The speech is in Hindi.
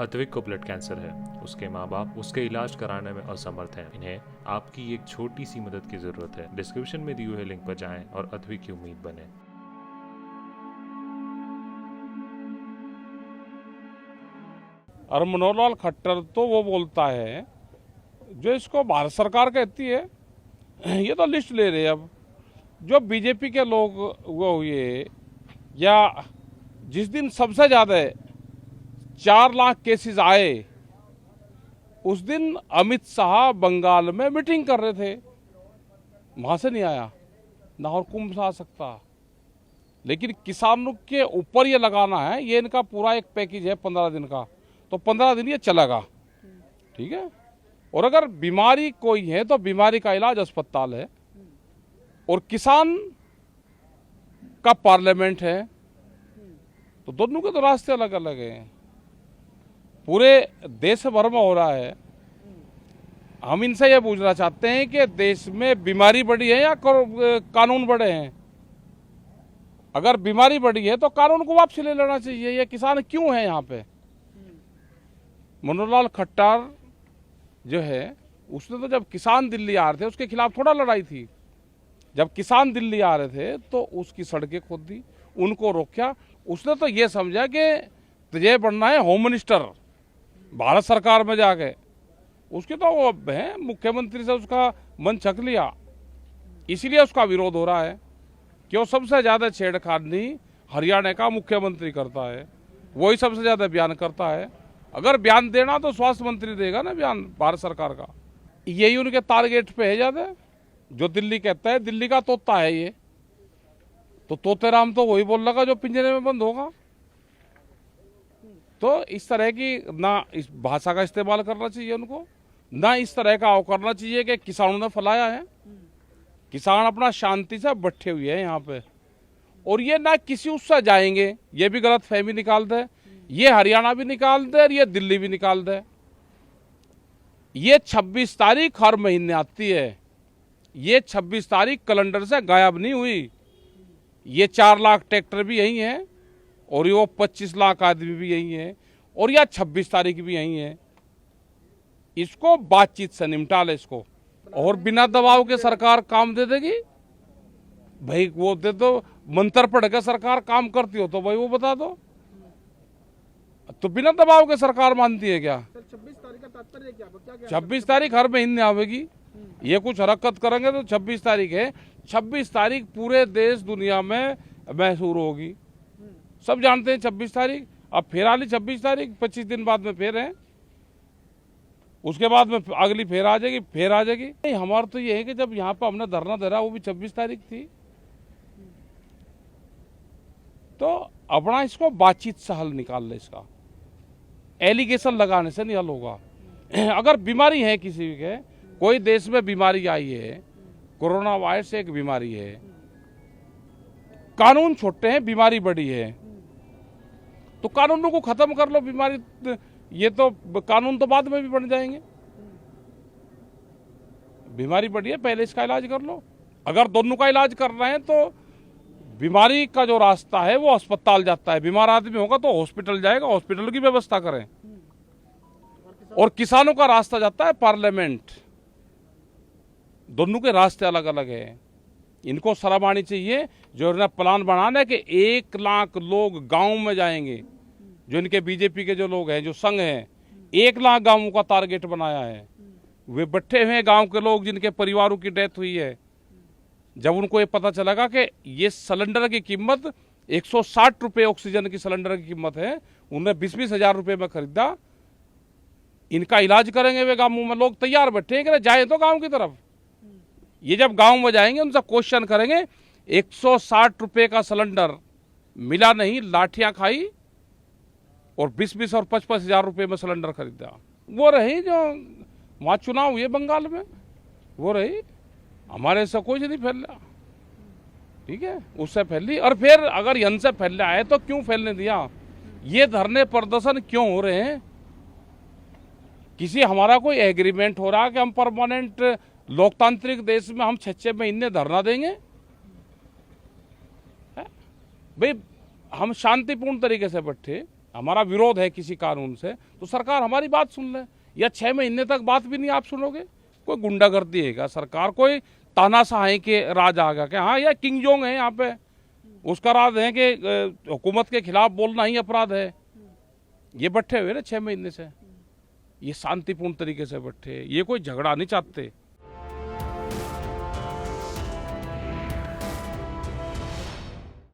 अद्विक को ब्लड कैंसर है। उसके माँ बाप उसके इलाज कराने में असमर्थ हैं। इन्हें आपकी एक छोटी सी मदद की जरूरत है। डिस्क्रिप्शन में दिए हुए लिंक पर जाएं और अद्विक की उम्मीद बने। और मनोहर लाल खट्टर तो वो बोलता है जो इसको भारत सरकार कहती है। ये तो लिस्ट ले रहे हैं अब जो बीजेपी के लोग वो हुए, या जिस दिन सबसे ज़्यादा 4 लाख केसेस आए उस दिन अमित शाह बंगाल में मीटिंग कर रहे थे, वहाँ से नहीं आया ना, और कुंभ से आ सकता। लेकिन किसानों के ऊपर ये लगाना है, ये इनका पूरा एक पैकेज है 15 दिन का, तो 15 दिन ये चलेगा, ठीक है। और अगर बीमारी कोई है तो बीमारी का इलाज अस्पताल है, और किसान का पार्लियामेंट है, तो दोनों के तो रास्ते अलग अलग हैं। पूरे देश भर में हो रहा है। हम इनसे ये पूछना चाहते हैं कि देश में बीमारी बढ़ी है या कानून बढ़े हैं। अगर बीमारी बढ़ी है तो कानून को वापसी ले लेना चाहिए। ये किसान क्यों है यहाँ पे? मनोहर लाल खट्टर जो है उसने तो जब किसान दिल्ली आ रहे थे उसके खिलाफ थोड़ा लड़ाई थी। जब किसान दिल्ली आ रहे थे तो उसकी सड़कें खोद दी, उनको रोका। उसने तो ये समझा कि तुझे बनना है होम मिनिस्टर भारत सरकार में जाके। उसके तो वो है मुख्यमंत्री से उसका मन छक लिया, इसीलिए उसका विरोध हो रहा है कि वो सबसे ज़्यादा छेड़खानी हरियाणा का मुख्यमंत्री करता है, वही सबसे ज़्यादा बयान करता है। अगर बयान देना तो स्वास्थ्य मंत्री देगा ना बयान भारत सरकार का। यही उनके टारगेट पे है ज़्यादा। जो दिल्ली कहता है, दिल्ली का तोता है ये, तो तोते राम तो वही बोल लगा जो पिंजरे में बंद होगा। तो इस तरह की ना इस भाषा का इस्तेमाल करना चाहिए उनको, ना इस तरह का वो करना चाहिए कि किसानों ने फैलाया है। किसान अपना शांति से बैठे हुए हैं यहाँ पे, और ये ना किसी उससे जाएंगे, ये भी गलत फहमी निकाल दे, ये हरियाणा भी निकाल दे और ये दिल्ली भी निकाल दे। ये 26 तारीख हर महीने आती है, ये 26 तारीख कैलेंडर से गायब नहीं हुई। ये 4 लाख ट्रैक्टर भी यही है, और ये 25 लाख आदमी भी यही है, और यह 26 तारीख भी यही है। इसको बातचीत से निपटा ले इसको, और बिना दबाव के सरकार काम दे देगी। भाई वो दे दो, मंत्र पढ़ के सरकार काम करती हो तो भाई वो बता दो। तो बिना दबाव के सरकार मानती है क्या? 26 तारीख का तात्पर्य क्या? 26 तारीख हर महीने आवेगी। ये कुछ हरकत करेंगे तो 26 तारीख है। 26 तारीख पूरे देश दुनिया में महसूर होगी, सब जानते हैं 26 तारीख। अब फिर आली 26 तारीख, 25 दिन बाद में फिर है, उसके बाद में अगली फिर आ जाएगी, फिर आ जाएगी। नहीं, हमारा तो ये है कि जब यहाँ पर हमने धरना धरा वो भी 26 तारीख थी। तो अपना इसको बातचीत से हल निकाल ले, इसका एलिगेशन लगाने से नहीं हल होगा। अगर बीमारी है किसी के, कोई देश में बीमारी आई है, कोरोना वायरस एक बीमारी है, कानून छोटे हैं, बीमारी बड़ी है, तो कानूनों को खत्म कर लो। बीमारी ये तो कानून तो बाद में भी बन जाएंगे। बीमारी बढ़ी है, पहले इसका इलाज कर लो। अगर दोनों का इलाज कर रहे हैं तो बीमारी का जो रास्ता है वो अस्पताल जाता है। बीमार आदमी होगा तो हॉस्पिटल जाएगा, हॉस्पिटल की व्यवस्था करें। और किसानों का रास्ता जाता है पार्लियामेंट। दोनों के रास्ते अलग अलग हैं। इनको शर्म आनी चाहिए जो इन्हें प्लान बनाना है कि 1 लाख लोग गांव में जाएंगे। जो इनके बीजेपी के जो लोग हैं, जो संघ हैं, 1 लाख गांवों का टारगेट बनाया है। वे बैठे हुए गांव के लोग जिनके परिवारों की डेथ हुई है, जब उनको ये पता चलेगा कि ये सिलेंडर की कीमत 160 रुपये ऑक्सीजन की सिलेंडर की कीमत है, उन्हें 20-20 हजार रुपये में खरीदा, इनका इलाज करेंगे वे गांवों में। लोग तैयार बैठे हैं कि जाए तो गांव की तरफ। ये जब गांव में जाएंगे उनसे क्वेश्चन करेंगे, 160 रुपये का सिलेंडर मिला नहीं, लाठियां खाई और 20-20 और 25 हजार रुपये में सिलेंडर खरीदा। वो रही जो वहाँ चुनाव हुए बंगाल में, वो रही। हमारे से कुछ नहीं फैल रहा, ठीक है, उससे फैली। और फिर अगर यन से फैल रहा है तो क्यों फैलने दिया? ये धरने प्रदर्शन क्यों हो रहे हैं? किसी हमारा कोई एग्रीमेंट हो रहा है कि हम परमानेंट लोकतांत्रिक देश में हम 6 महीने धरना देंगे? भाई हम शांतिपूर्ण तरीके से बैठे, हमारा विरोध है किसी कानून से, तो सरकार हमारी बात सुन ले। या 6 महीने तक बात भी नहीं आप सुनोगे? कोई गुंडागर्दी है क्या सरकार? कोई तानाशाही के राज आ गया क्या? हाँ, यह किंग जोंग है यहाँ पे, उसका राज है कि हुकूमत के खिलाफ बोलना ही अपराध है। ये बैठे हुए ना 6 महीने से, ये शांतिपूर्ण तरीके से बैठे, ये कोई झगड़ा नहीं चाहते।